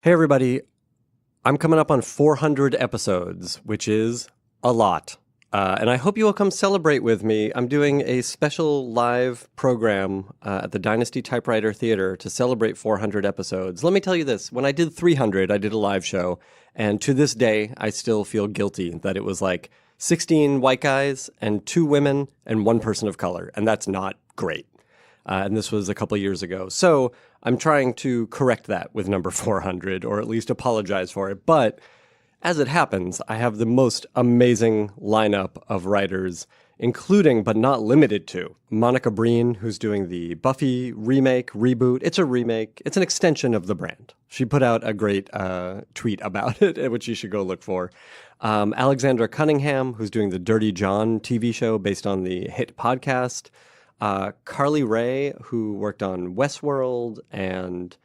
Hey everybody, I'm coming up on 400 episodes, which is a lot. And I hope you will come celebrate with me. I'm doing a special live program at the Dynasty Typewriter Theater to celebrate 400 episodes. Let me tell you this, when I did 300, I did a live show, and to this day, I still feel guilty that it was like 16 white guys and 2 women and 1 person of color, and that's not great. And this was a couple of years ago. So I'm trying to correct that with number 400, or at least apologize for it. But as it happens, I have the most amazing lineup of writers, including, but not limited to, Monica Breen, who's doing the Buffy remake, reboot. It's a remake. It's an extension of the brand. She put out a great tweet about it, which you should go look for. Alexandra Cunningham, who's doing the Dirty John TV show based on the hit podcast. Carly Rae, who worked on Westworld and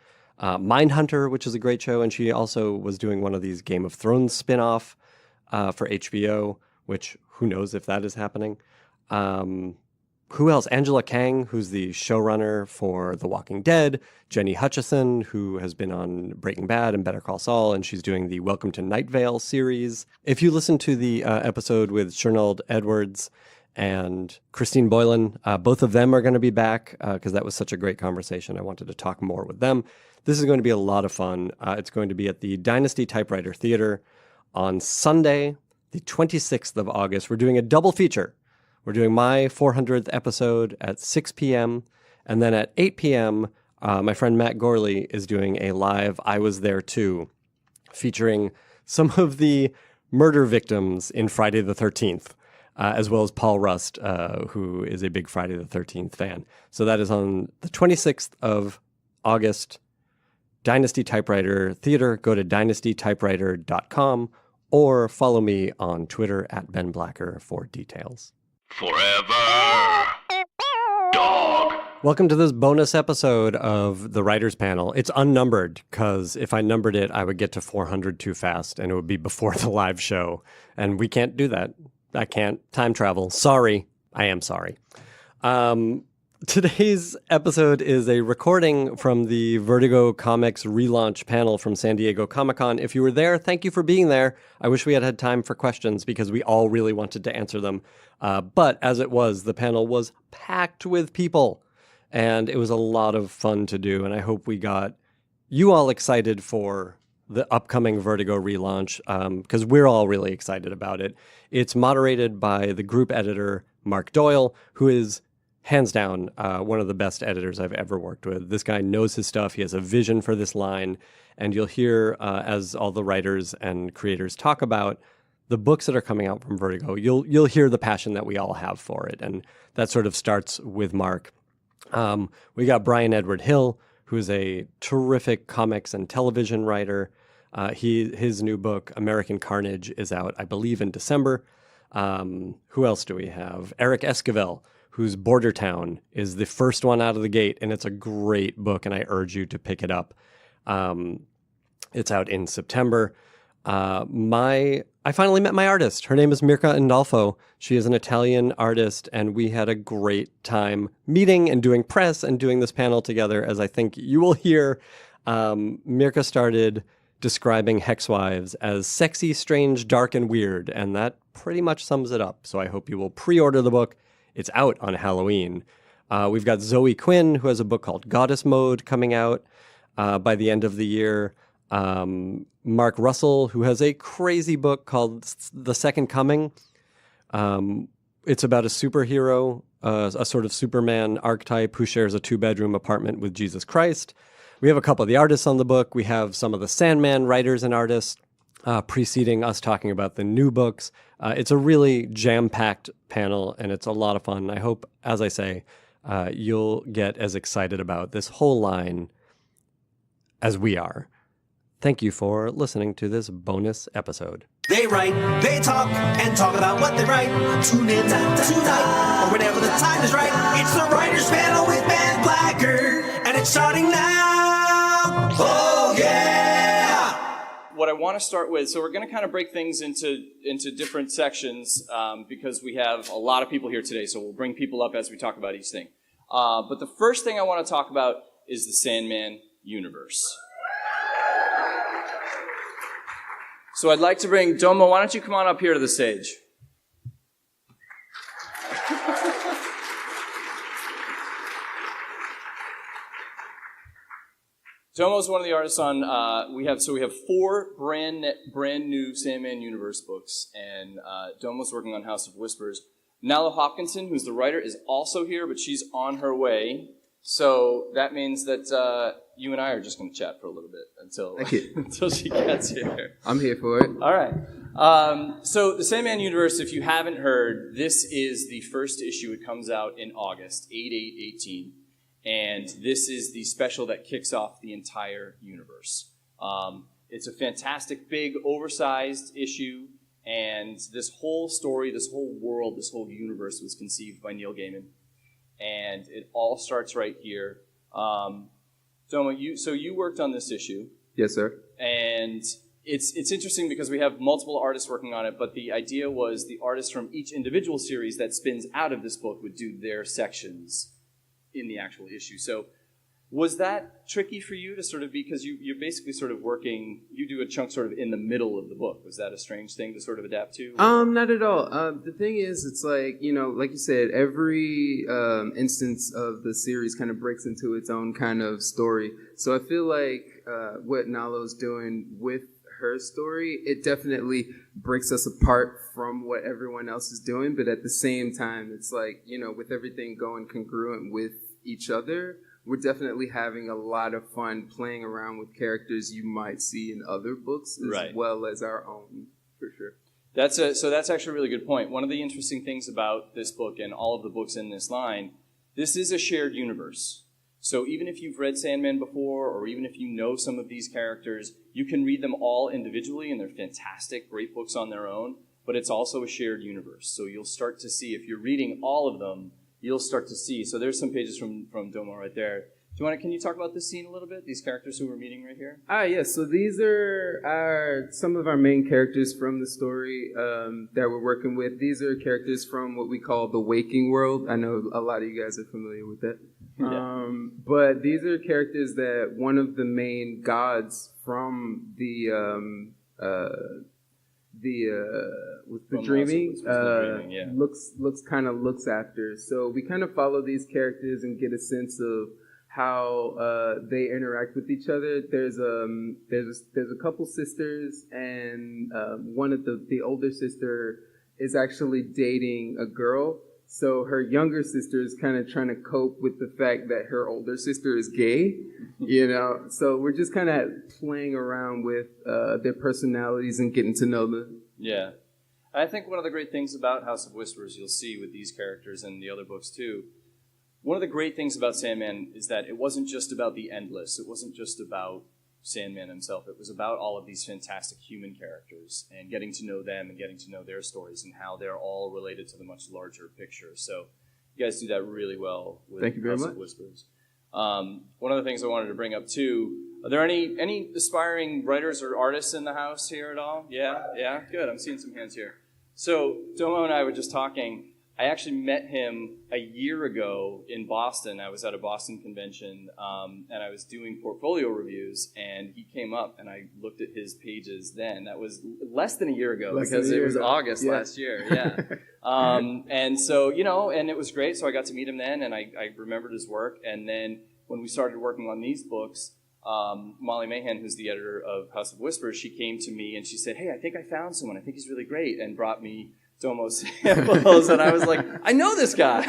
Mindhunter, which is a great show, and she also was doing one of these Game of Thrones spin-off for HBO, which who knows if that is happening. Who else? Angela Kang, who's the showrunner for The Walking Dead. Jenny Hutchison, who has been on Breaking Bad and Better Call Saul, and she's doing the Welcome to Night Vale series. If you listen to the episode with Chernold Edwards and Christine Boylan, both of them are going to be back because that was such a great conversation. I wanted to talk more with them. This is going to be a lot of fun. It's going to be at the Dynasty Typewriter Theater on Sunday, the 26th of August. We're doing a double feature. We're doing my 400th episode at 6 p.m. And then at 8 p.m., my friend Matt Gorley is doing a live I Was There Too, featuring some of the murder victims in Friday the 13th. As well as Paul Rust, who is a big Friday the 13th fan. So that is on the 26th of August, Dynasty Typewriter Theater. Go to dynastytypewriter.com or follow me on Twitter at Ben Blacker for details. Forever Dog. Welcome to this bonus episode of the Writers Panel. It's unnumbered because if I numbered it, I would get to 400 too fast and it would be before the live show. And we can't do that. I can't time travel. Sorry. I am sorry. Today's episode is a recording from the Vertigo Comics Relaunch panel from San Diego Comic-Con. If you were there, thank you for being there. I wish we had had time for questions because we all really wanted to answer them. But as it was, the panel was packed with people and it was a lot of fun to do. And I hope we got you all excited for the upcoming Vertigo relaunch, because we're all really excited about it. It's moderated by the group editor, Mark Doyle, who is hands down one of the best editors I've ever worked with. This guy knows his stuff. He has a vision for this line. And you'll hear, as all the writers and creators talk about the books that are coming out from Vertigo, you'll hear the passion that we all have for it. And that sort of starts with Mark. We got Brian Edward Hill, who's a terrific comics and television writer. His new book, American Carnage, is out, I believe, in December. Who else do we have? Eric Esquivel, whose Border Town is the first one out of the gate, and it's a great book, and I urge you to pick it up. It's out in September. I finally met my artist. Her name is Mirka Indolfo. She is an Italian artist, and we had a great time meeting and doing press and doing this panel together, as I think you will hear. Mirka started describing Hexwives as sexy, strange, dark, and weird, and that pretty much sums it up. So I hope you will pre-order the book. It's out on Halloween. We've got Zoe Quinn, who has a book called Goddess Mode coming out by the end of the year. Mark Russell, who has a crazy book called The Second Coming. It's about a superhero, a sort of Superman archetype who shares a 2-bedroom apartment with Jesus Christ. We have a couple of the artists on the book. We have some of the Sandman writers and artists preceding us talking about the new books. It's a really jam-packed panel, and it's a lot of fun. I hope, as I say, you'll get as excited about this whole line as we are. Thank you for listening to this bonus episode. They write, they talk, and talk about what they write. Tune in tonight, or whenever the time is right. It's the Writers Panel with Ben Blacker, and it's starting now. Oh, yeah! What I want to start with, so we're going to kind of break things into different sections because we have a lot of people here today, so we'll bring people up as we talk about each thing. But the first thing I want to talk about is the Sandman universe. So I'd like to bring Domo. Why don't you come on up here to the stage? Domo is one of the artists on. We have 4 brand new Sandman Universe books, and Domo's working on House of Whispers. Nala Hopkinson, who's the writer, is also here, but she's on her way. So that means that you and I are just going to chat for a little bit until she gets here. I'm here for it. All right. So the Sandman Universe, if you haven't heard, this is the first issue. It comes out in August, 8/8/18. And this is the special that kicks off the entire universe. It's a fantastic, big, oversized issue. And this whole story, this whole world, this whole universe was conceived by Neil Gaiman. And it all starts right here. Domo, you worked on this issue. Yes, sir. And it's interesting because we have multiple artists working on it, but the idea was the artists from each individual series that spins out of this book would do their sections in the actual issue. So was that tricky for you to sort of, because you're basically sort of working, you do a chunk sort of in the middle of the book. Was that a strange thing to sort of adapt to? Not at all. The thing is, it's like, like you said, every instance of the series kind of breaks into its own kind of story. So I feel like what Nalo's doing with her story, it definitely breaks us apart from what everyone else is doing. But at the same time, it's like, with everything going congruent with each other, we're definitely having a lot of fun playing around with characters you might see in other books as well as our own, for sure. So that's actually a really good point. One of the interesting things about this book and all of the books in this line, this is a shared universe. So even if you've read Sandman before, or even if you know some of these characters, you can read them all individually, and they're fantastic, great books on their own, but it's also a shared universe. So you'll start to see, if you're reading all of them, you'll start to see. So there's some pages from Domo right there. Can you talk about this scene a little bit? These characters who we're meeting right here? Yes. So these are some of our main characters from the story that we're working with. These are characters from what we call the waking world. I know a lot of you guys are familiar with that. Yeah. But these are characters that one of the main gods from the dreaming looks after. So we kind of follow these characters and get a sense of how they interact with each other. There's a couple sisters, and one of the older sister is actually dating a girl. So her younger sister is kind of trying to cope with the fact that her older sister is gay, So we're just kind of playing around with their personalities and getting to know them. Yeah. I think one of the great things about House of Whispers, you'll see with these characters and the other books too, one of the great things about Sandman is that it wasn't just about the Endless. It wasn't just about Sandman himself. It was about all of these fantastic human characters and getting to know them and getting to know their stories and how they're all related to the much larger picture. So you guys do that really well with Thank you very House much. of Whispers. One of the things I wanted to bring up too, are there any aspiring writers or artists in the house here at all? Yeah, good. I'm seeing some hands here. So Domo and I were just talking. I actually met him a year ago in Boston. I was at a Boston convention, and I was doing portfolio reviews, and he came up, and I looked at his pages then. That was less than a year ago, because it was August last year, and so, and it was great, so I got to meet him then, and I remembered his work, and then when we started working on these books, Molly Mahan, who's the editor of House of Whispers, she came to me, and she said, "Hey, I think I found someone. I think he's really great," and brought me Domo samples, and I was like, I know this guy.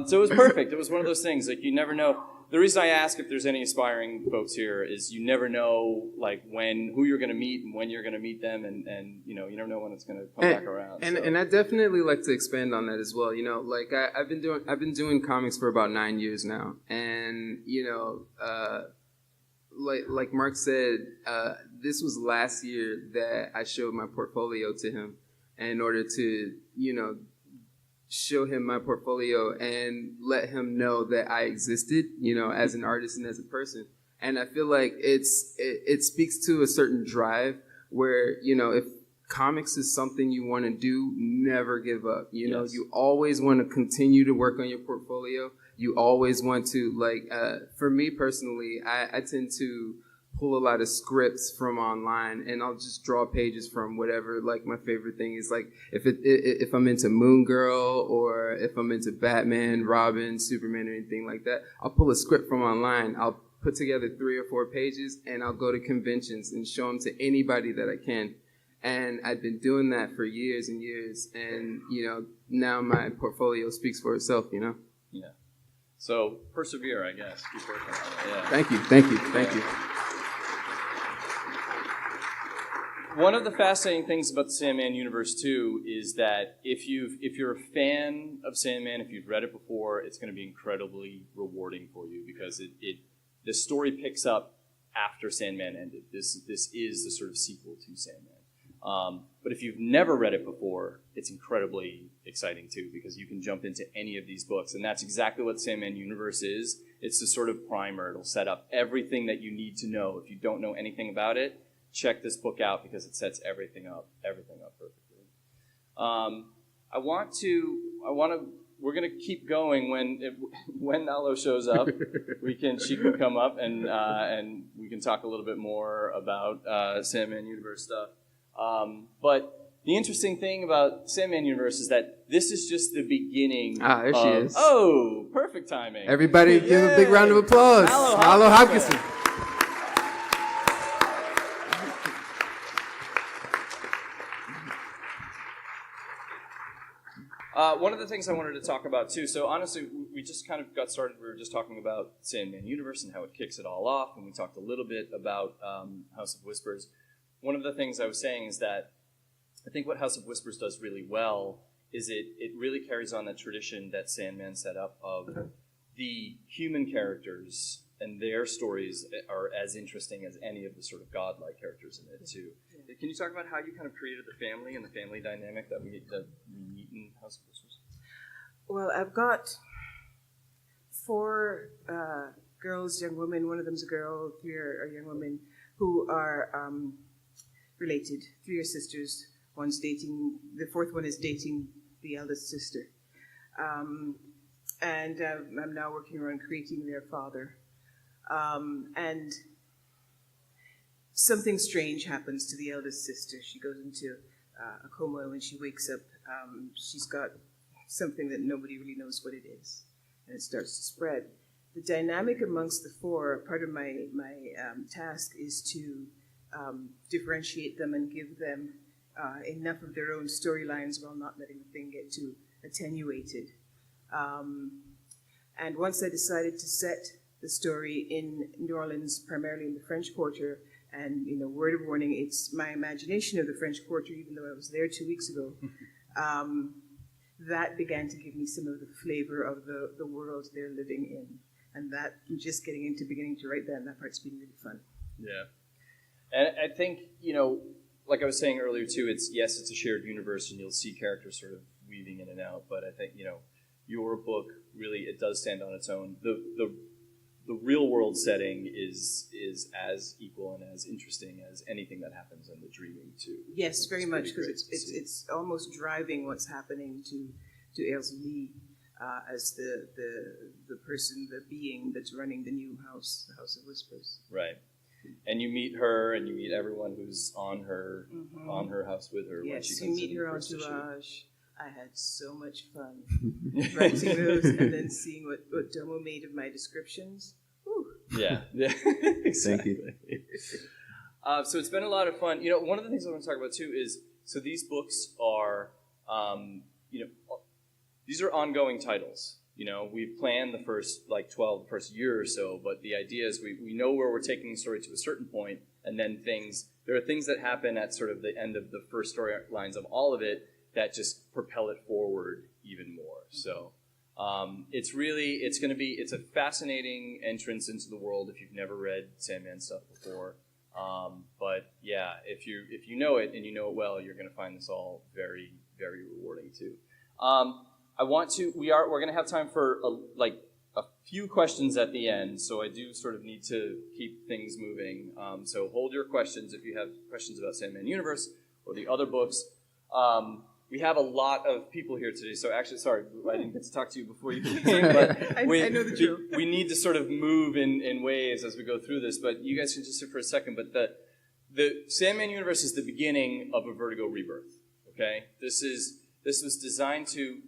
So it was perfect. It was one of those things, like, you never know. The reason I ask if there's any aspiring folks here is you never know, like, who you're going to meet and when you're going to meet them, and you never know when it's going to come back around. And I definitely like to expand on that as well. Like I've been doing comics for about 9 years now, and like Mark said, this was last year that I showed my portfolio to him. In order to, show him my portfolio and let him know that I existed, as an artist and as a person. And I feel like it speaks to a certain drive where, if comics is something you want to do, never give up. Yes. You always want to continue to work on your portfolio. You always want to, for me personally, I tend to pull a lot of scripts from online, and I'll just draw pages from whatever. Like my favorite thing is like if I'm into Moon Girl or if I'm into Batman, Robin, Superman, or anything like that, I'll pull a script from online. I'll put together 3 or 4 pages, and I'll go to conventions and show them to anybody that I can. And I've been doing that for years and years, and now my portfolio speaks for itself. Yeah. So persevere, I guess. Keep working on it. Yeah. Thank you. One of the fascinating things about the Sandman universe too is that if you're a fan of Sandman, if you've read it before, it's going to be incredibly rewarding for you because the story picks up after Sandman ended. This is the sort of sequel to Sandman. But if you've never read it before, it's incredibly exciting too because you can jump into any of these books, and that's exactly what Sandman universe is. It's the sort of primer. It'll set up everything that you need to know. If you don't know anything about it, check this book out because it sets everything up perfectly. We're gonna keep going when Nalo shows up. She can come up and we can talk a little bit more about Sandman universe stuff. But the interesting thing about Sandman universe is that this is just the beginning. There she is. Oh, perfect timing. Everybody give a big round of applause. Nalo Hopkinson. One of the things I wanted to talk about too, so honestly, we just kind of got started, we were just talking about Sandman universe and how it kicks it all off, and we talked a little bit about House of Whispers. One of the things I was saying is that I think what House of Whispers does really well is it really carries on that tradition that Sandman set up of the human characters and their stories are as interesting as any of the sort of godlike characters in it too. Can you talk about how you kind of created the family and the family dynamic that we meet in House of Whispers? Well, I've got 4 girls, young women. One of them's a girl, 3 are young women who are related. 3 are sisters. One's dating, the 4th one is dating the eldest sister. And I'm now working around creating their father. And something strange happens to the eldest sister. She goes into a coma, and when she wakes up, she's got something that nobody really knows what it is, and it starts to spread. The dynamic amongst the 4, part of my task is to differentiate them and give them enough of their own storylines while not letting the thing get too attenuated. And once I decided to set the story in New Orleans, primarily in the French Quarter, and word of warning, it's my imagination of the French Quarter, even though I was there 2 weeks ago, that began to give me some of the flavor of the world they're living in. And that, just beginning to write that part's been really fun. Yeah. And I think, like I was saying earlier too, it's a shared universe and you'll see characters sort of weaving in and out, but I think, your book really, it does stand on its own. The real world setting is as equal and as interesting as anything that happens in the dreaming too. Yes, very much, because it's almost driving what's happening to Ailsa Lee as the person, the being that's running the new house, the House of Whispers. Right. And you meet her, and you meet everyone who's on her house with her. Yes, when she you comes meet in her first issue. entourage. I had so much fun writing those and then seeing what Domo made of my descriptions. Whew. Yeah, exactly. Thank you. So it's been a lot of fun. One of the things I want to talk about too is, so these books are, these are ongoing titles. We've planned the first 12, the first year or so, but the idea is we know where we're taking the story to a certain point, and then there are things that happen at sort of the end of the first storylines of all of it that just propel it forward even more. So it's a fascinating entrance into the world if you've never read Sandman stuff before. But yeah, if you know it and you know it well, you're going to find this all very, very rewarding too. We're going to have time for a few questions at the end, so I do sort of need to keep things moving. So hold your questions if you have questions about Sandman Universe or the other books. we have a lot of people here today, so actually, sorry, I didn't get to talk to you before you came, but I know the drill. we need to sort of move in waves as we go through this, but you guys can just sit for a second, but the Sandman universe is the beginning of a Vertigo rebirth, okay? This was designed to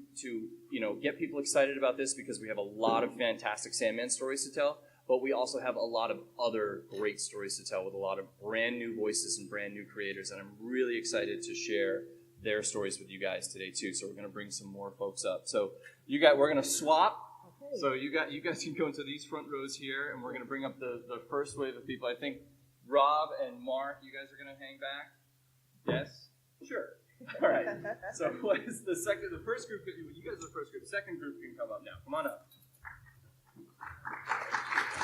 get people excited about this because we have a lot of fantastic Sandman stories to tell, but we also have a lot of other great stories to tell with a lot of brand new voices and brand new creators, and I'm really excited to share their stories with you guys today too. So we're going to bring some more folks up. So we're going to swap. Okay. So you guys can go into these front rows here, and we're going to bring up the first wave of people. I think Rob and Mark, you guys are going to hang back. Yes, sure. All right. So what is the first group? You guys are the first group. The second group can come up now. Come on up.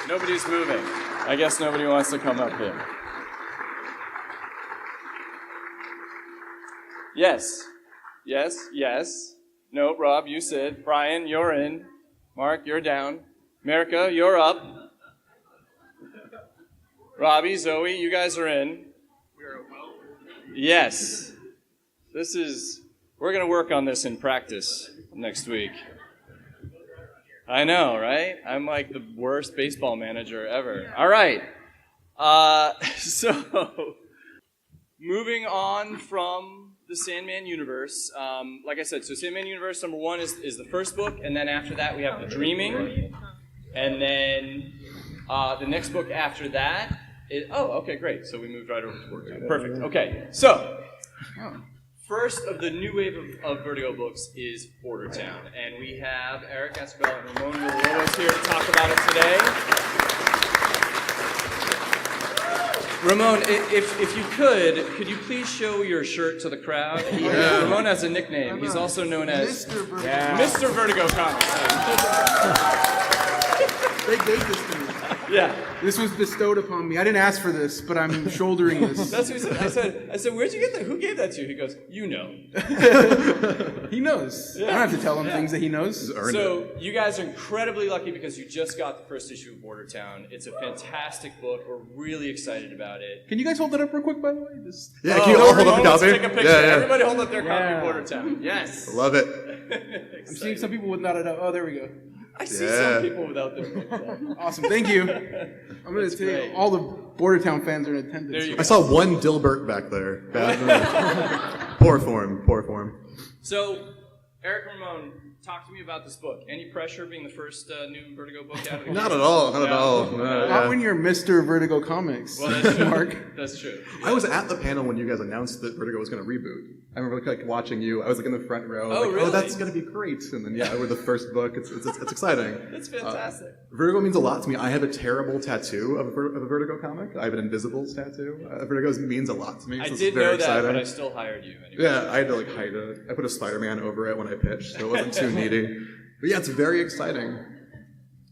Nobody's moving. I guess nobody wants to come up here. Yes. No, Rob, you sit. Brian, you're in. Mark, you're down. America, you're up. Robbie, Zoe, you guys are in. Yes. We're going to work on this in practice next week. I know, right? I'm like the worst baseball manager ever. All right. So, moving on from the Sandman universe, like I said, so Sandman universe number 1 is the first book, and then after that we have the Dreaming, and then the next book after that is, okay, great. So we moved right over to Bordertown. Perfect. Okay, so first of the new wave of Vertigo books is Bordertown, and we have Eric Escabel and Ramon Villalobos here to talk about it today. Ramon, if you could you please show your shirt to the crowd? Ramon has a nickname. He's also known as Mr. Vertigo Comics. They gave this to me. Yeah. This was bestowed upon me. I didn't ask for this, but I'm shouldering this. That's what he said. I said, where'd you get that? Who gave that to you? He goes, you know. He knows. Yeah. I don't have to tell him things that he knows. So you guys are incredibly lucky because you just got the first issue of Bordertown. It's a fantastic book. We're really excited about it. Can you guys hold it up real quick, by the way? Yeah, can you all hold up a copy? Let's take a picture. Yeah. Everybody hold up their copy of Bordertown. Yes. Love it. I'm seeing some people with not enough. Oh, there we go. I see some people without their books. Awesome, thank you. I'm going to say all the Bordertown fans are in attendance. I saw one Dilbert back there. Poor form. So, Eric Ramon, talk to me about this book. Any pressure being the first new Vertigo book out of the Not at all. Not when you're Mr. Vertigo Comics. Well, that's true. Mark. That's true. I was at the panel when you guys announced that Vertigo was going to reboot. I remember like watching you. I was like in the front row. Really? Oh, that's going to be great. And then we're the first book. It's exciting. It's fantastic. Vertigo means a lot to me. I have a terrible tattoo of a Vertigo comic. I have an Invisibles tattoo. Vertigo means a lot to me. I So did very know that, exciting. but I still hired you anyway. Yeah, I had to like hide it. I put a Spider-Man over it when I pitched, so it wasn't too needy. But yeah, it's very exciting.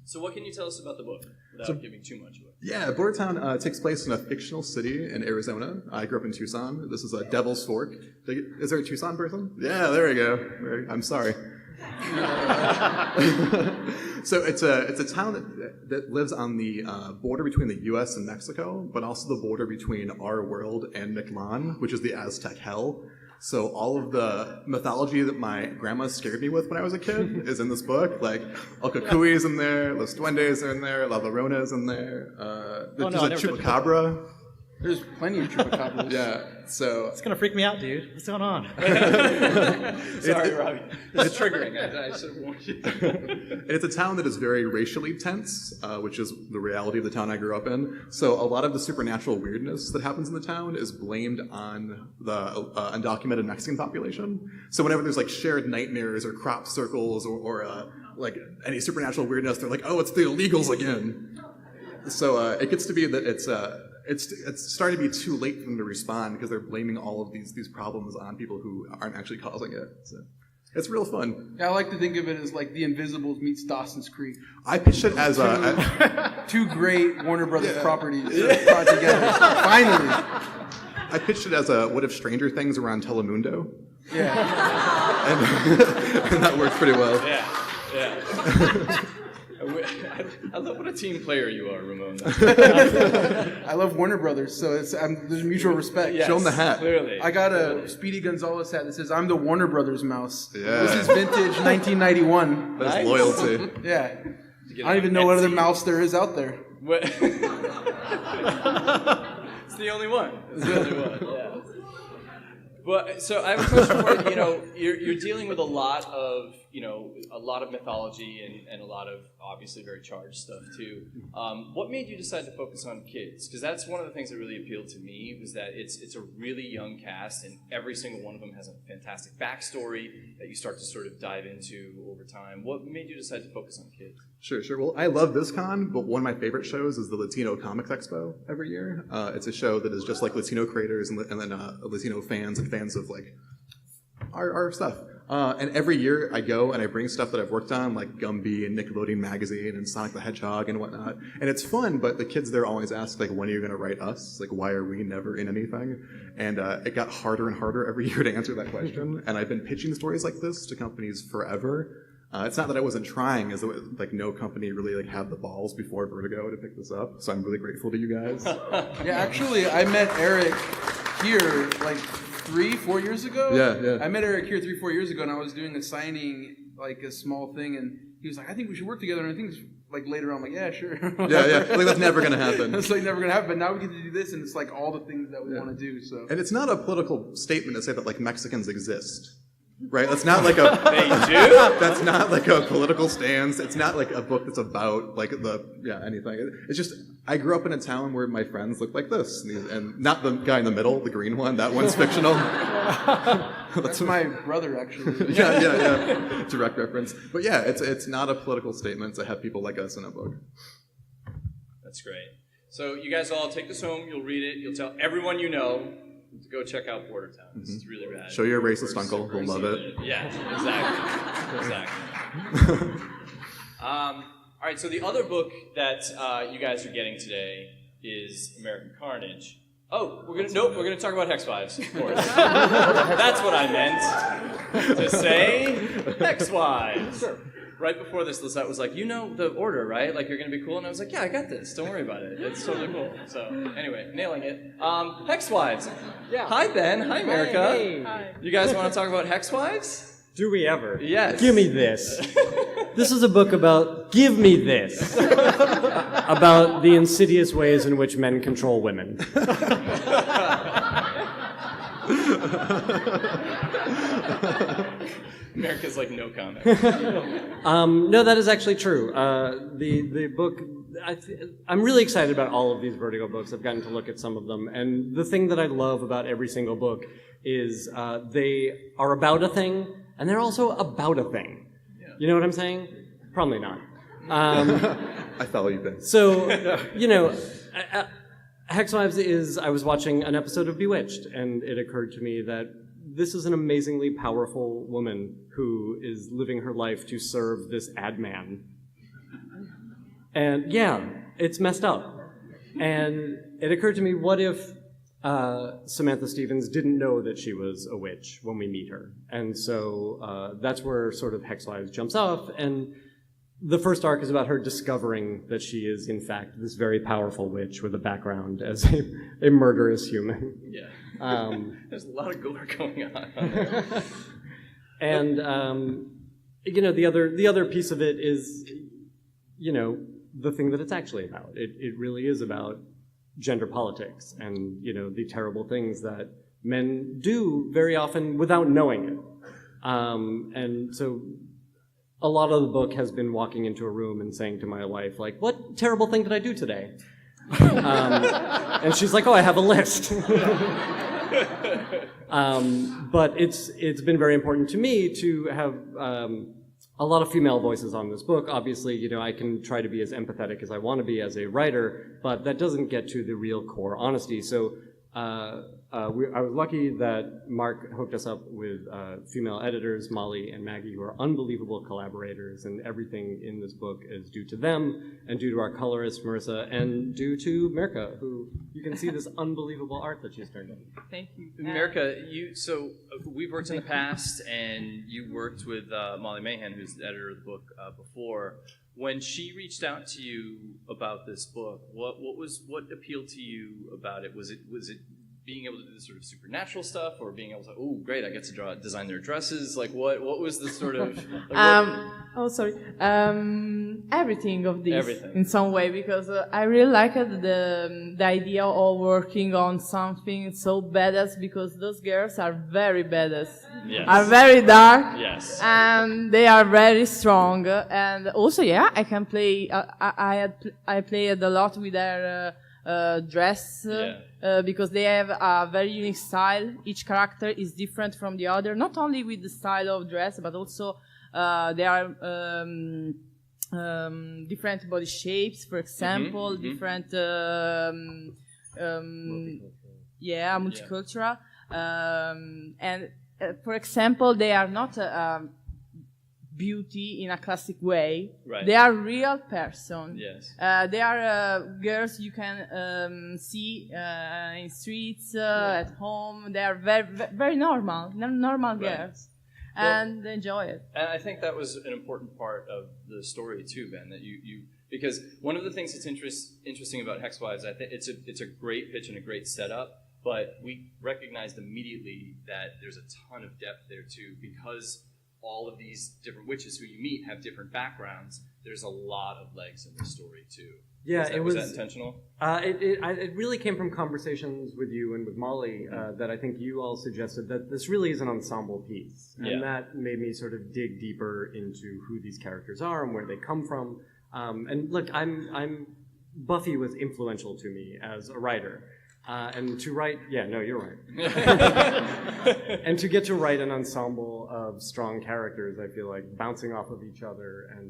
So what can you tell us about the book without giving too much away? Yeah, Bordertown takes place in a fictional city in Arizona. I grew up in Tucson. This is Devil's Fork. Is there a Tucson person? Yeah, there we go. I'm sorry. So it's a town that lives on the border between the U.S. and Mexico, but also the border between our world and Mictlan, which is the Aztec hell. So all of the mythology that my grandma scared me with when I was a kid is in this book. Like, El Cucuy is in there, Los Duendes are in there, La Llorona is in there. There's a Chupacabra. There's plenty of chupacabras. Yeah, so... It's going to freak me out, dude. What's going on? Sorry, Robbie. It's triggering. I should have warned you. It's a town that is very racially tense, which is the reality of the town I grew up in. So a lot of the supernatural weirdness that happens in the town is blamed on the undocumented Mexican population. So whenever there's like shared nightmares or crop circles or like any supernatural weirdness, they're like, oh, it's the illegals again. So it gets to be that it's starting to be too late for them to respond because they're blaming all of these problems on people who aren't actually causing it. So it's real fun. Yeah, I like to think of it as like The Invisibles meets Dawson's Creek. I pitched it as two great Warner Brothers properties brought together. Finally. I pitched it as what if Stranger Things were on Telemundo? Yeah. and that worked pretty well. Yeah. I love what a team player you are, Ramon. I love Warner Brothers, so there's mutual respect. Yes, Show 'em the hat. Clearly. I got a Speedy Gonzalez hat that says, "I'm the Warner Brothers mouse." Yeah. This is vintage 1991. That's Nice. loyalty. Yeah. You get I don't it even on know what other Etsy. mouse there is out there. What? It's the only one. It's the only one. Yeah. But so I have a question for you. You're dealing with a lot of mythology and a lot of obviously very charged stuff too. What made you decide to focus on kids? Because that's one of the things that really appealed to me was that it's a really young cast and every single one of them has a fantastic backstory that you start to sort of dive into over time. What made you decide to focus on kids? Sure. Well, I love this con, but one of my favorite shows is the Latino Comics Expo every year. It's a show that is just like Latino creators and then Latino fans and fans of like our stuff. And every year I go and I bring stuff that I've worked on, like Gumby and Nickelodeon Magazine and Sonic the Hedgehog and whatnot. And it's fun, but the kids there always ask, like, when are you going to write us? Like, why are we never in anything? And it got harder and harder every year to answer that question. And I've been pitching stories like this to companies forever. It's not that I wasn't trying, as like no company really like had the balls before Vertigo to pick this up. So I'm really grateful to you guys. Yeah, actually, I met Eric here like 3-4 years ago. Yeah. I met Eric here 3-4 years ago, and I was doing a signing, like a small thing, and he was like, "I think we should work together." And I think like later on, I'm like, "Yeah, sure." Yeah. Like that's never gonna happen. It's like never gonna happen. But now we get to do this, and it's like all the things that we want to do. So. And it's not a political statement to say that like Mexicans exist. Right? That's not like a They do? That's not like a political stance. It's not like a book that's about like anything. It's just I grew up in a town where my friends look like this, and not the guy in the middle, the green one. That one's fictional. That's my brother, actually. Yeah. Direct reference. But yeah, it's not a political statement to have people like us in a book. That's great. So you guys all take this home, you'll read it, you'll tell everyone you know to go check out Border Town. This is really rad. Show your racist uncle. He'll love it. Yeah, exactly. All right, so the other book that you guys are getting today is American Carnage. Oh, we're gonna talk about Hex Wives, of course. That's what I meant to say. Hex Wives. Sure. Right before this, Lisette was like, "You know the order, right? Like you're gonna be cool." And I was like, "Yeah, I got this. Don't worry about it. It's totally cool." So anyway, nailing it. Hex Wives. Yeah. Hi Ben. Hi America. Hey. Hi. You guys want to talk about Hex Wives? Do we ever? Yes. Give me this. This is a book about give me this. About the insidious ways in which men control women. America's like no comment. No, that is actually true. The book, I'm really excited about all of these Vertigo books. I've gotten to look at some of them. And the thing that I love about every single book is they are about a thing, and they're also about a thing. Yeah. You know what I'm saying? Probably not. I follow you, Ben. So, Hex Wives is, I was watching an episode of Bewitched, and it occurred to me that this is an amazingly powerful woman who is living her life to serve this ad man. And yeah, it's messed up. And it occurred to me, what if Samantha Stevens didn't know that she was a witch when we meet her? And so that's where sort of Hex Wives jumps off. And the first arc is about her discovering that she is, in fact, this very powerful witch with a background as a murderous human. Yeah. There's a lot of gore going on. And the other piece of it is, the thing that it's actually about. It really is about gender politics and the terrible things that men do very often without knowing it. And so a lot of the book has been walking into a room and saying to my wife, like, "What terrible thing did I do today?" And she's like, "Oh, I have a list." But it's been very important to me to have a lot of female voices on this book. Obviously, I can try to be as empathetic as I want to be as a writer, but that doesn't get to the real core honesty. So I was lucky that Mark hooked us up with female editors, Molly and Maggie, who are unbelievable collaborators, and everything in this book is due to them, and due to our colorist, Marissa, and due to Mirka, who you can see this unbelievable art that she's turned in. Thank you. Mirka, we've worked in the past, and you worked with Molly Mahan, who's the editor of the book, before. When she reached out to you about this book, what appealed to you about it? Was it being able to do this sort of supernatural stuff, or being able to, oh great, I get to design their dresses? Like what was the sort of everything of this Everything. in some way, because I really liked the idea of working on something so badass, because those girls are very badass, Yes. are very dark, Yes. and they are very strong, and also I can play. I played a lot with their dress. Because they have a very unique style. Each character is different from the other, not only with the style of dress, but also they are different body shapes, for example, different, multicultural. And for example, they are not beauty in a classic way. Right. They are real person. Yes. They are girls you can see in streets, at home. They are very, very normal girls, and they enjoy it. And I think that was an important part of the story too, Ben. That you because one of the things that's interesting about Hexwives, I think it's a great pitch and a great setup, but we recognized immediately that there's a ton of depth there too, because all of these different witches who you meet have different backgrounds. There's a lot of legs in the story too. Yeah, was that intentional? It really came from conversations with you and with Molly that I think you all suggested that this really is an ensemble piece, and that made me sort of dig deeper into who these characters are and where they come from. And look, Buffy was influential to me as a writer. And to write, you're right. And to get to write an ensemble of strong characters, I feel like bouncing off of each other and,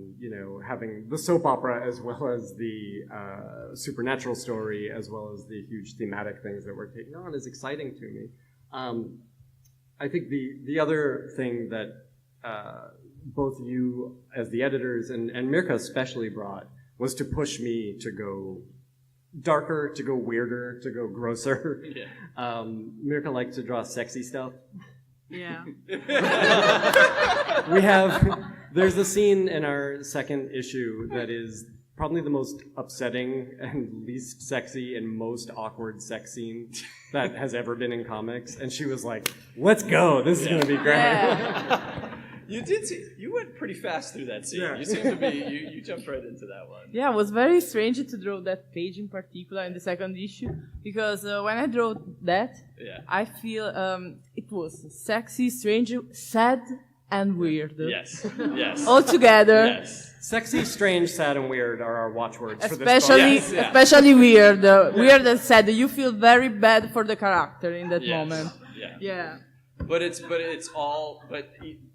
having the soap opera as well as the supernatural story, as well as the huge thematic things that we're taking on is exciting to me. I think the other thing that both you as the editors and Mirka especially brought was to push me to go darker, to go weirder, to go grosser. Yeah. Mirka likes to draw sexy stuff. Yeah. There's a scene in our second issue that is probably the most upsetting and least sexy and most awkward sex scene that has ever been in comics. And she was like, let's go, this is going to be great. Yeah. You went pretty fast through that scene. Yeah. You seem to be, you jumped right into that one. Yeah, it was very strange to draw that page in particular in the second issue, because when I drew that, I feel it was sexy, strange, sad, and weird. Yes, yes. All together. Yes. Sexy, strange, sad, and weird are our watchwords for this book. Especially weird. Weird and sad. You feel very bad for the character in that moment. Yeah. But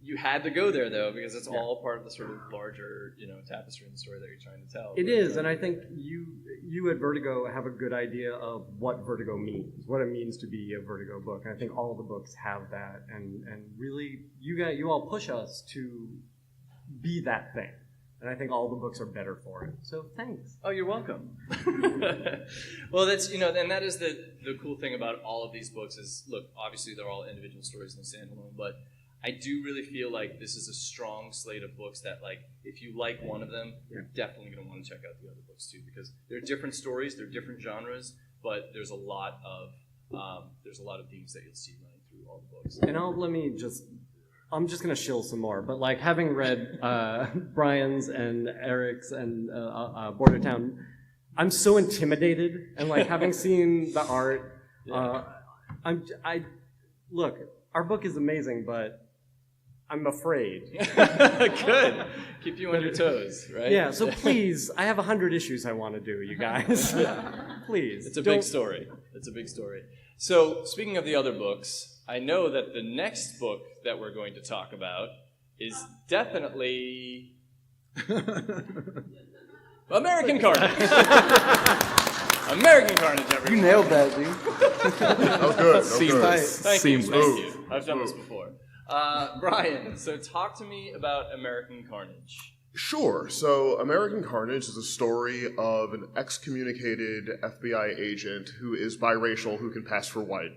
you had to go there though, because it's all part of the sort of larger, tapestry in the story that you're trying to tell. It is, and I think you at Vertigo have a good idea of what Vertigo means, what it means to be a Vertigo book. And I think all of the books have that, and really, you all push us to be that thing. And I think all the books are better for it. So thanks. Oh, you're welcome. Well, that's, and that is the cool thing about all of these books is, look, obviously they're all individual stories and standalone, but I do really feel like this is a strong slate of books that, like, if you like one of them, you're definitely going to want to check out the other books too, because they're different stories, they're different genres, but there's a lot of themes that you'll see running through all the books. And I'm just going to shill some more, but like having read Brian's and Eric's and Bordertown, I'm so intimidated, and like having seen the art, look, our book is amazing, but I'm afraid. Good. Keep you on your toes, right? Yeah, so please, I have 100 issues I want to do, you guys. Please. It's a big story. It's a big story. So, speaking of the other books, I know that the next book that we're going to talk about is definitely American Carnage. American Carnage, everyone. You nailed that, dude. That was good. Thank you. I've done this before. Brian, so talk to me about American Carnage. Sure. So American Carnage is a story of an excommunicated FBI agent who is biracial, who can pass for white,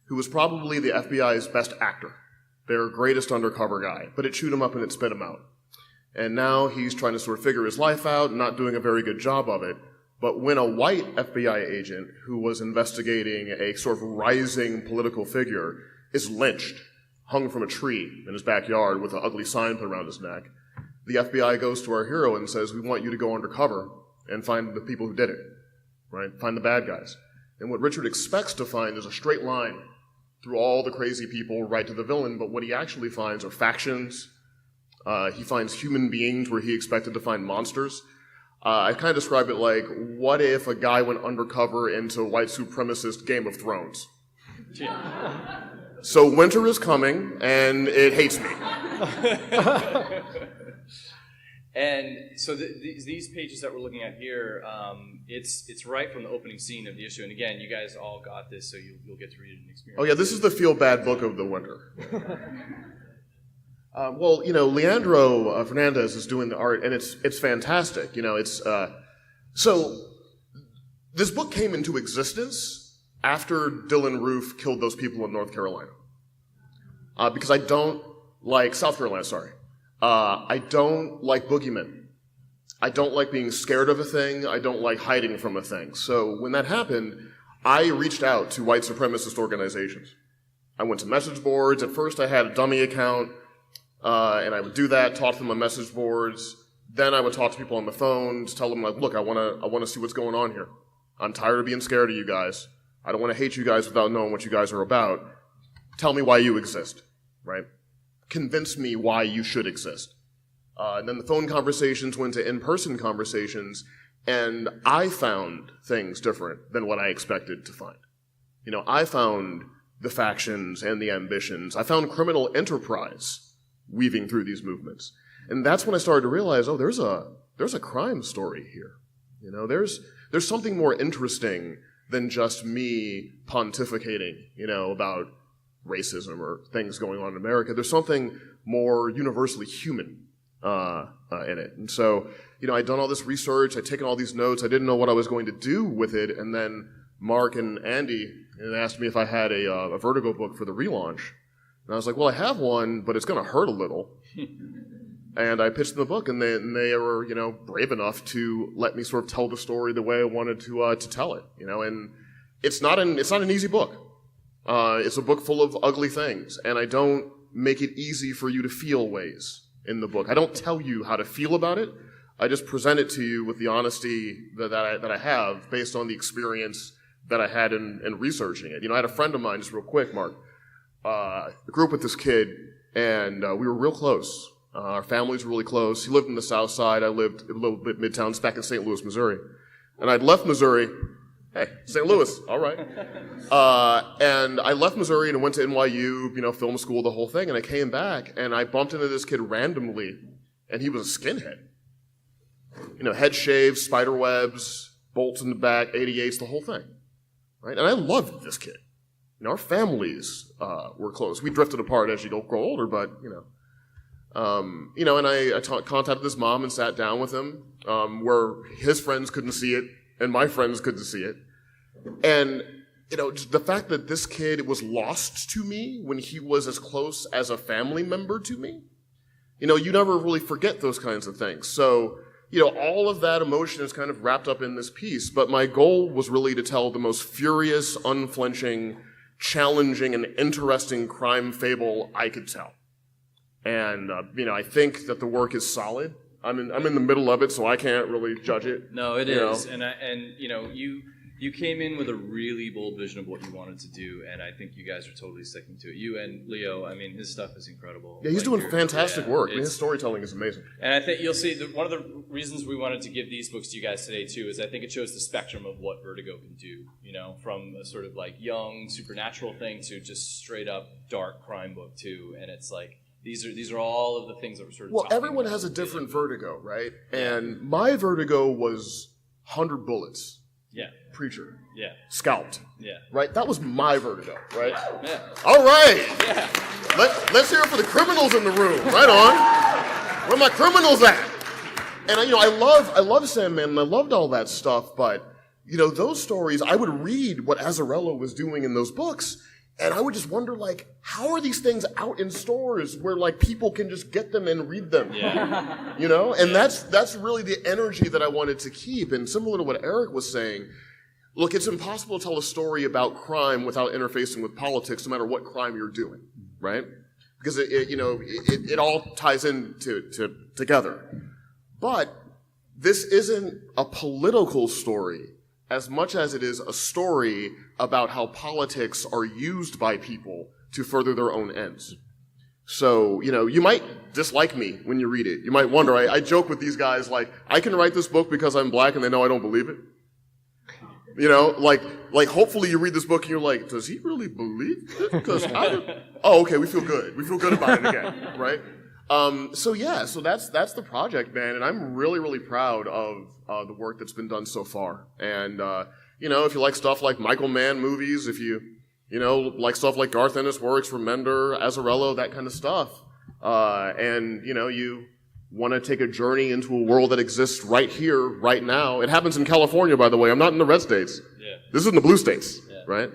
who was probably the FBI's best actor, their greatest undercover guy, but it chewed him up and it spit him out. And now he's trying to sort of figure his life out, not doing a very good job of it. But when a white FBI agent who was investigating a sort of rising political figure is lynched, hung from a tree in his backyard with an ugly sign put around his neck, the FBI goes to our hero and says, we want you to go undercover and find the people who did it, right? Find the bad guys. And what Richard expects to find is a straight line through all the crazy people right to the villain, but what he actually finds are factions. He finds human beings where he expected to find monsters. I kind of describe it like, what if a guy went undercover into white supremacist Game of Thrones? Yeah. So winter is coming, and it hates me. And so these pages that we're looking at here, it's right from the opening scene of the issue. And again, you guys all got this, so you'll get to read it and experience it. Oh yeah, this is the feel-bad book of the winter. Well, Leandro Fernandez is doing the art, and it's fantastic. So this book came into existence after Dylan Roof killed those people in North Carolina. Because I don't like South Carolina, sorry. I don't like boogeymen. I don't like being scared of a thing. I don't like hiding from a thing. So when that happened, I reached out to white supremacist organizations. I went to message boards. At first I had a dummy account. And I would do that, talk to them on message boards. Then I would talk to people on the phone to tell them, like, look, I want to see what's going on here. I'm tired of being scared of you guys. I don't want to hate you guys without knowing what you guys are about. Tell me why you exist, right? Convince me why you should exist. And then the phone conversations went to in-person conversations, and I found things different than what I expected to find. I found the factions and the ambitions. I found criminal enterprise weaving through these movements. And that's when I started to realize, oh, there's a crime story here. There's something more interesting than just me pontificating, about racism or things going on in America. There's something more universally human in it. And so, I'd done all this research, I'd taken all these notes, I didn't know what I was going to do with it, and then Mark and Andy asked me if I had a Vertigo book for the relaunch. And I was like, well, I have one, but it's going to hurt a little. And I pitched them the book, and they were, brave enough to let me sort of tell the story the way I wanted to tell it, And it's not an easy book. It's a book full of ugly things, and I don't make it easy for you to feel ways in the book. I don't tell you how to feel about it. I just present it to you with the honesty that I have based on the experience that I had in researching it. I had a friend of mine, just real quick, Mark. I grew up with this kid, and we were real close. Our families were really close. He lived in the South Side. I lived a little bit midtown, back in St. Louis, Missouri. And I'd left Missouri. Hey, St. Louis, all right. And I left Missouri and went to NYU, film school, the whole thing. And I came back, and I bumped into this kid randomly, and he was a skinhead. Head shaved, spider webs, bolts in the back, 88s, the whole thing. Right? And I loved this kid. Our families were close. We drifted apart as you grow older, but, and I contacted his mom and sat down with him, where his friends couldn't see it and my friends couldn't see it. And, the fact that this kid was lost to me when he was as close as a family member to me, you never really forget those kinds of things. So, all of that emotion is kind of wrapped up in this piece, but my goal was really to tell the most furious, unflinching, challenging, and interesting crime fable I could tell. And, I think that the work is solid. I'm in the middle of it, so I can't really judge it. No, it is. And you came in with a really bold vision of what you wanted to do, and I think you guys are totally sticking to it. You and Leo, his stuff is incredible. Yeah, he's doing fantastic work. His storytelling is amazing. And I think you'll see that one of the reasons we wanted to give these books to you guys today, too, is I think it shows the spectrum of what Vertigo can do, from a sort of like young, supernatural thing to just straight up dark crime book, too. And it's like, these are all of the things that we're sort of talking everyone about. Has a different Vertigo, right? And my Vertigo was 100 bullets. Yeah. Preacher. Yeah. Scalped. Yeah. Right? That was my Vertigo, right? Yeah. All right. Yeah. Let's hear it for the criminals in the room. Right on. Where my criminals at? And I love Sandman, and I loved all that stuff, but those stories, I would read what Azzarello was doing in those books, And I would just wonder, like, how are these things out in stores where, like, people can just get them and read them? Yeah. You know? And that's really the energy that I wanted to keep. And similar to what Eric was saying, look, it's impossible to tell a story about crime without interfacing with politics, no matter what crime you're doing, right? Because it all ties in together. But this isn't a political story as much as it is a story about how politics are used by people to further their own ends. So, you might dislike me when you read it. You might wonder, I joke with these guys, like, I can write this book because I'm black and they know I don't believe it. Like hopefully you read this book and you're like, does he really believe it? Because okay, we feel good. We feel good about it again, right? So that's the project, man, and I'm really, really proud of the work that's been done so far. And if you like stuff like Michael Mann movies, if you like stuff like Garth Ennis works, Remender, Azzarello, that kind of stuff, and you want to take a journey into a world that exists right here, right now. It happens in California, by the way. I'm not in the red states. Yeah. This is in the blue states, right?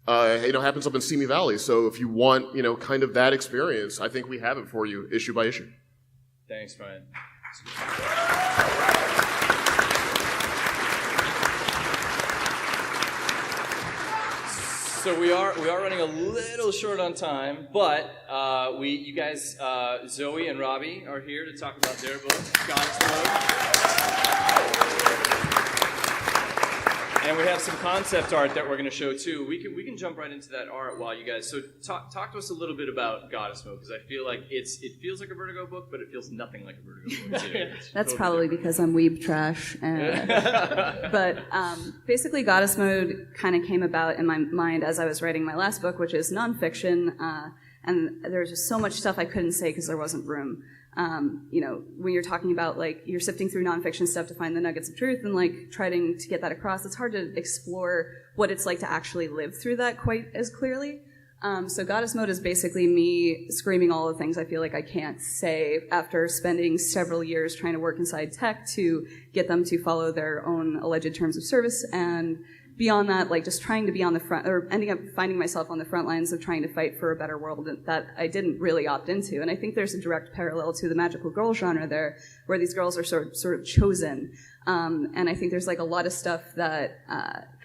It happens up in Simi Valley. So if you want, kind of that experience, I think we have it for you, issue by issue. Thanks, Brian. So we are running a little short on time, but you guys, Zoe and Robbie, are here to talk about their book, God's Mode. And we have some concept art that we're going to show too. We can jump right into that art while you guys. So talk to us a little bit about Goddess Mode, because I feel like it feels like a Vertigo book, but it feels nothing like a Vertigo book too. That's totally probably because I'm weeb trash. But basically, Goddess Mode kind of came about in my mind as I was writing my last book, which is nonfiction. And there's just so much stuff I couldn't say because there wasn't room. When you're talking about, like, you're sifting through nonfiction stuff to find the nuggets of truth and, like, trying to get that across, it's hard to explore what it's like to actually live through that quite as clearly. So Goddess Mode is basically me screaming all the things I feel like I can't say after spending several years trying to work inside tech to get them to follow their own alleged terms of service, and beyond that, like, just trying to be on the front, or ending up finding myself on the front lines of trying to fight for a better world that I didn't really opt into. And I think there's a direct parallel to the magical girl genre there, where these girls are sort of chosen. And I think there's, like, a lot of stuff that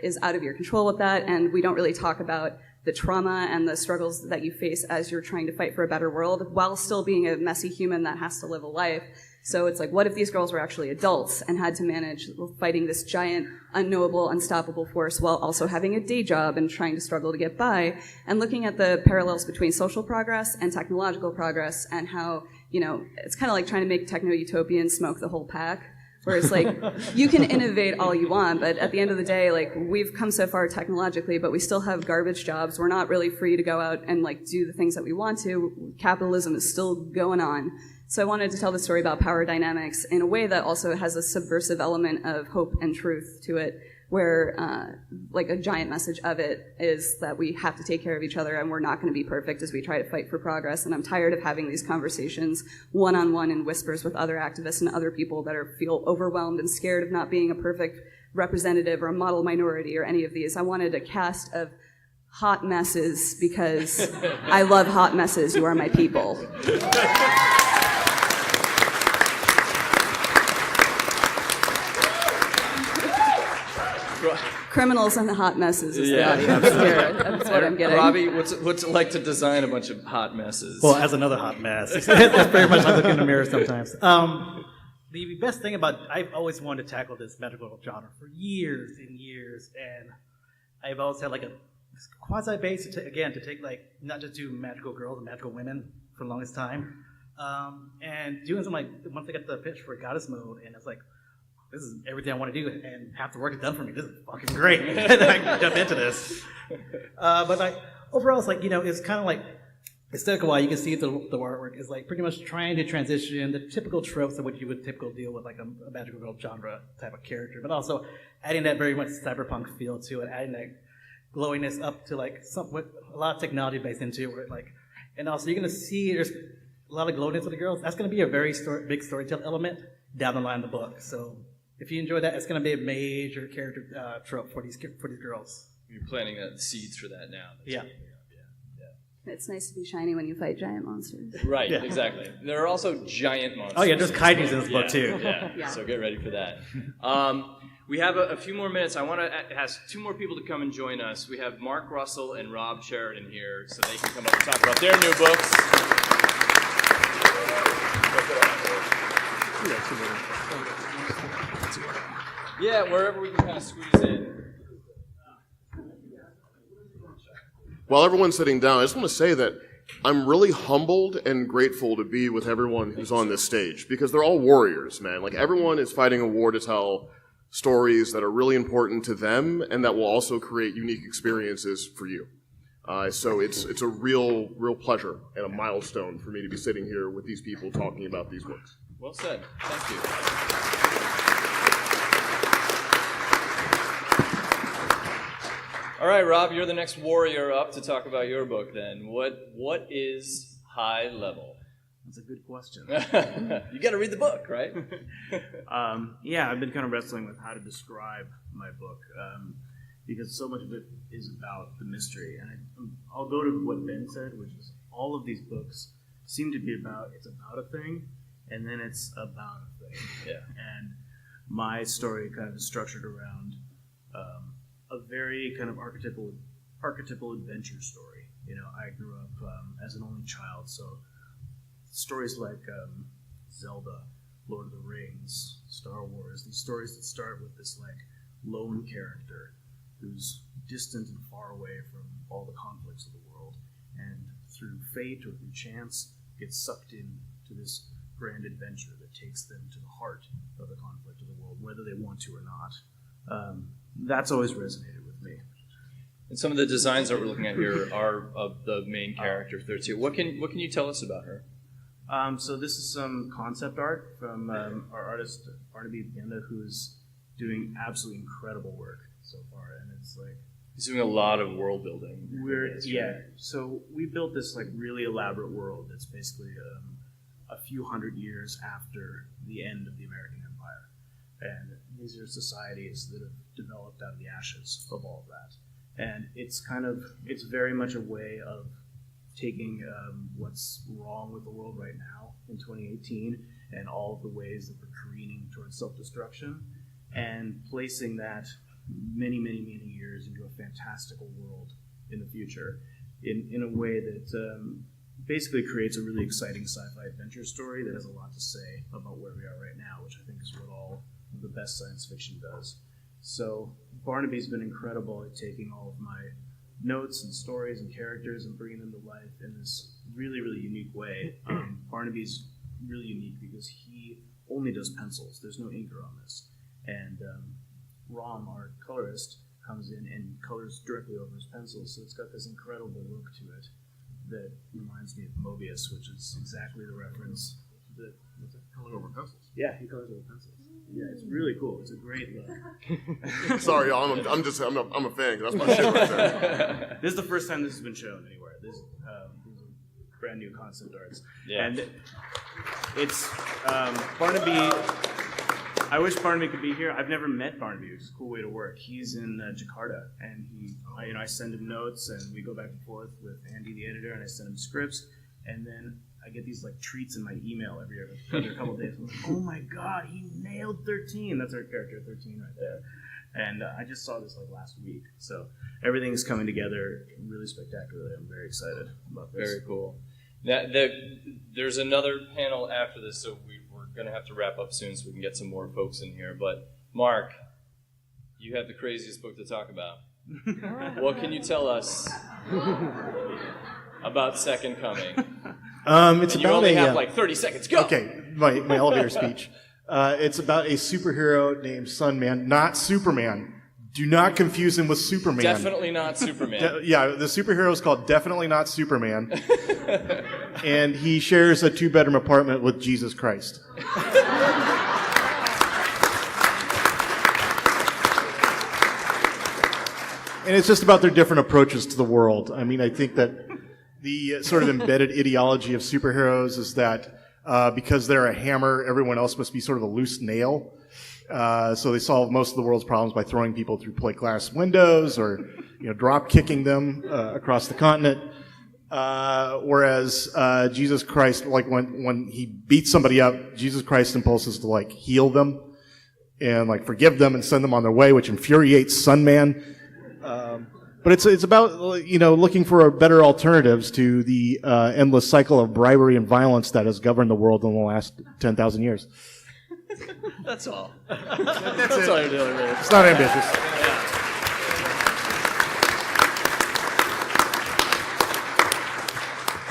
is out of your control with that, and we don't really talk about the trauma and the struggles that you face as you're trying to fight for a better world, while still being a messy human that has to live a life. So it's like, what if these girls were actually adults and had to manage fighting this giant, unknowable, unstoppable force while also having a day job and trying to struggle to get by, and looking at the parallels between social progress and technological progress, and how, it's kind of like trying to make techno-utopians smoke the whole pack, where it's like, you can innovate all you want, but at the end of the day, like, we've come so far technologically, but we still have garbage jobs. We're not really free to go out and, like, do the things that we want to. Capitalism is still going on. So I wanted to tell the story about power dynamics in a way that also has a subversive element of hope and truth to it, where like a giant message of it is that we have to take care of each other and we're not going to be perfect as we try to fight for progress. And I'm tired of having these conversations one-on-one in whispers with other activists and other people that feel overwhelmed and scared of not being a perfect representative or a model minority or any of these. I wanted a cast of hot messes because I love hot messes. You are my people. Criminals and the hot messes is the audience here. That's what I'm getting. Robbie, what's it like to design a bunch of hot messes? Well, as another hot mess. It's very much like looking in the mirror sometimes. The best thing about, I've always wanted to tackle this magical genre for years and years, and I've always had like a quasi-base to take, like, not just do magical girls and magical women for the longest time, and doing something like, once I got the pitch for Goddess Mode, and it's like, this is everything I want to do, and half the work is done for me. This is fucking great. And I can jump into this. But like, overall, it's like, it's kind of like, aesthetic-wise, you can see the artwork is like pretty much trying to transition the typical tropes of what you would typically deal with, like a magical girl genre type of character, but also adding that very much cyberpunk feel to it, adding that glowiness up to, like, with a lot of technology based into it, where it, like, and also you're going to see there's a lot of glowiness with the girls. That's going to be a very big storytelling element down the line of the book. So if you enjoy that, it's going to be a major character trope for these girls. You're planting seeds for that now. Yeah. It's nice to be shiny when you fight giant monsters. Right, Yeah. exactly. There are also giant monsters. Oh yeah, there's kaiju's in this book too. Yeah. Yeah. So get ready for that. We have a few more minutes. I want to ask two more people to come and join us. We have Mark Russell and Rob Sheridan here, so they can come up and talk about their new books. Yeah, wherever we can kind of squeeze in. While everyone's sitting down, I just want to say that I'm really humbled and grateful to be with everyone who's on this stage, because they're all warriors, man. Like, everyone is fighting a war to tell stories that are really important to them and that will also create unique experiences for you. So it's a real pleasure and a milestone for me to be sitting here with these people talking about these books. Well said. Thank you. All right, Rob, you're the next warrior up to talk about your book then. What is High Level? That's a good question. You got to read the book, right? Yeah, I've been kind of wrestling with how to describe my book because so much of it is about the mystery. And I'll go to what Ben said, which is all of these books seem to be about, it's about a thing, and then it's about a thing. Yeah. And my story kind of is structured around a very kind of archetypal adventure story. You know, I grew up as an only child, so stories like Zelda, Lord of the Rings, Star Wars, these stories that start with this like lone character who's distant and far away from all the conflicts of the world, and through fate or through chance gets sucked into this grand adventure that takes them to the heart of the conflict of the world, whether they want to or not. That's always resonated with me. And some of the designs that we're looking at here are of the main character there too. What can you tell us about her? So this is some concept art from our artist Barnaby Bienda, who's doing absolutely incredible work so far, and it's like he's doing a lot of world building. So we built this like really elaborate world that's basically a few hundred years after the end of the American Empire, and these are societies that have developed out of the ashes of all of that. And it's very much a way of taking what's wrong with the world right now in 2018 and all of the ways that we're careening towards self-destruction and placing that many, many, many years into a fantastical world in the future in a way that basically creates a really exciting sci-fi adventure story that has a lot to say about where we are right now, which I think is what all of the best science fiction does. So Barnaby's been incredible at taking all of my notes and stories and characters and bringing them to life in this really, really unique way. Barnaby's really unique because he only does pencils. There's no inker on this. And Rom, our colorist, comes in and colors directly over his pencils. So it's got this incredible look to it that reminds me of Mobius, which is exactly the reference that Color over pencils. Yeah, he colors over pencils. Yeah, it's really cool. It's a great look. Sorry, y'all. I'm a fan. That's my shit right there. This is the first time this has been shown anywhere. These are brand new concept arts. Yeah. And it's Barnaby. I wish Barnaby could be here. I've never met Barnaby, which is a cool way to work. He's in Jakarta, and I send him notes, and we go back and forth with Andy, the editor, and I send him scripts, and then I get these like treats in my email every couple of days. I'm like, oh my god, he nailed 13. That's our character 13 right there. And I just saw this like last week. So everything's coming together really spectacularly. I'm very excited about this. Very cool. There's another panel after this, so we're going to have to wrap up soon so we can get some more folks in here. But Mark, you have the craziest book to talk about. What can you tell us about Second Coming? It's and about you only have like 30 seconds. Go. Okay, my elevator speech. It's about a superhero named Sunman, not Superman. Do not confuse him with Superman. Definitely not Superman. The superhero is called Definitely Not Superman. And he shares a 2-bedroom apartment with Jesus Christ. And it's just about their different approaches to the world. I mean, I think that the sort of embedded ideology of superheroes is that because they're a hammer, everyone else must be sort of a loose nail. So they solve most of the world's problems by throwing people through plate glass windows or drop kicking them across the continent. Whereas Jesus Christ, like when he beats somebody up, Jesus Christ impulses to like heal them and like forgive them and send them on their way, which infuriates Sunman. But it's about looking for better alternatives to the endless cycle of bribery and violence that has governed the world in the last 10,000 years. That's all. That's all you're doing, really. It's not ambitious.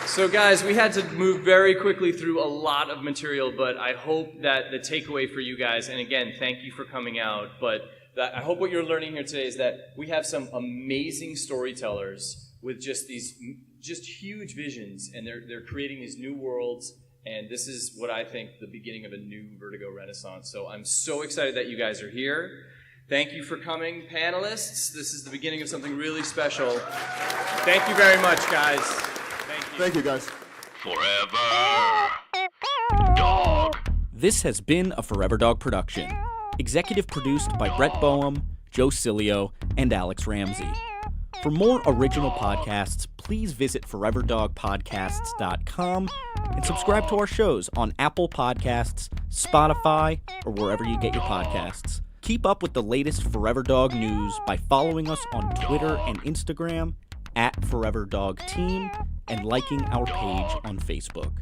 So guys, we had to move very quickly through a lot of material, but I hope that the takeaway for you guys, and again, thank you for coming out, but I hope what you're learning here today is that we have some amazing storytellers with just huge visions, and they're creating these new worlds, and this is what I think the beginning of a new Vertigo renaissance. So I'm so excited that you guys are here. Thank you for coming, panelists. This is the beginning of something really special. Thank you very much, guys. Thank you, guys. Forever Dog. This has been a Forever Dog production. Executive produced by Brett Boehm, Joe Cilio, and Alex Ramsey. For more original podcasts, please visit foreverdogpodcasts.com and subscribe to our shows on Apple Podcasts, Spotify, or wherever you get your podcasts. Keep up with the latest Forever Dog news by following us on Twitter and Instagram @ForeverDogTeam and liking our page on Facebook.